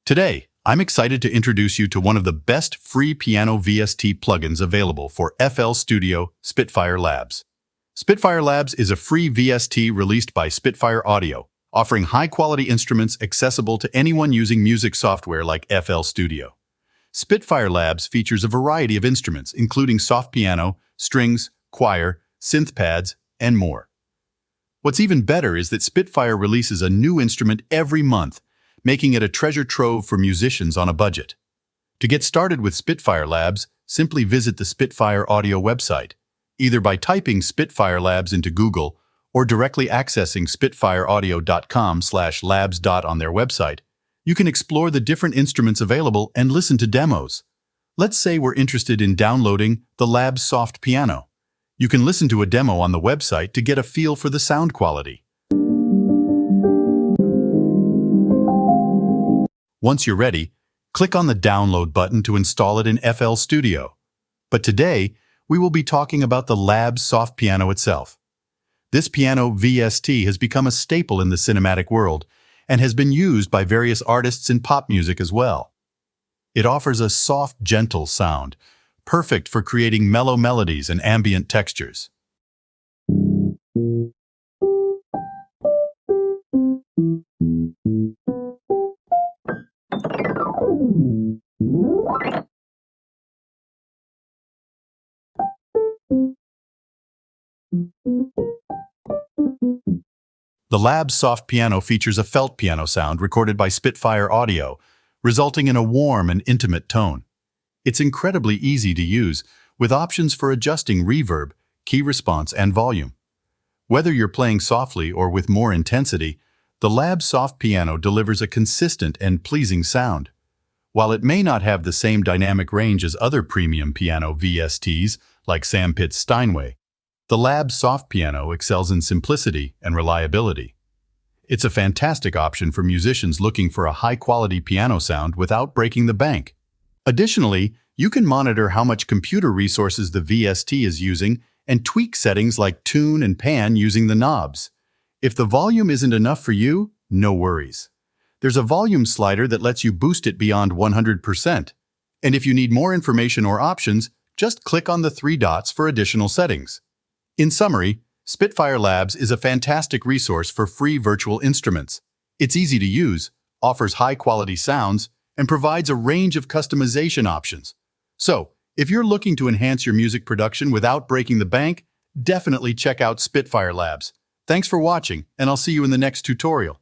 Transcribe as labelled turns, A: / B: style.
A: Today, I'm excited to introduce you to one of the best free piano VST plugins available for FL Studio Spitfire Labs. Spitfire Labs is a free VST released by Spitfire Audio, offering high-quality instruments accessible to anyone using music software like FL Studio. Spitfire Labs features a variety of instruments, including soft piano, strings, choir, synth pads, and more. What's even better is that Spitfire releases a new instrument every month, making it a treasure trove for musicians on a budget. To get started with Spitfire Labs, simply visit the Spitfire Audio website, either by typing Spitfire Labs into Google or directly accessing spitfireaudio.com/labs. On their website. You can explore the different instruments available and listen to demos. Let's say we're interested in downloading the Labs Soft Piano. You can listen to a demo on the website to get a feel for the sound quality. Once you're ready, click on the download button to install it in FL Studio. But today, we will be talking about the Labs Soft Piano itself. This piano VST has become a staple in the cinematic world and has been used by various artists in pop music as well. It offers a soft, gentle sound, perfect for creating mellow melodies and ambient textures. The Labs Soft Piano features a felt piano sound recorded by Spitfire Audio, resulting in a warm and intimate tone. It's incredibly easy to use, with options for adjusting reverb, key response, and volume. Whether you're playing softly or with more intensity, the Labs Soft Piano delivers a consistent and pleasing sound. While it may not have the same dynamic range as other premium piano VSTs like Sam Pitt's Steinway, the Labs Soft Piano excels in simplicity and reliability. It's a fantastic option for musicians looking for a high-quality piano sound without breaking the bank. Additionally, you can monitor how much computer resources the VST is using and tweak settings like tune and pan using the knobs. If the volume isn't enough for you, no worries. There's a volume slider that lets you boost it beyond 100%. And if you need more information or options, just click on the three dots for additional settings. In summary, Spitfire Labs is a fantastic resource for free virtual instruments. It's easy to use, offers high-quality sounds, and provides a range of customization options. So, if you're looking to enhance your music production without breaking the bank, definitely check out Spitfire Labs. Thanks for watching, and I'll see you in the next tutorial.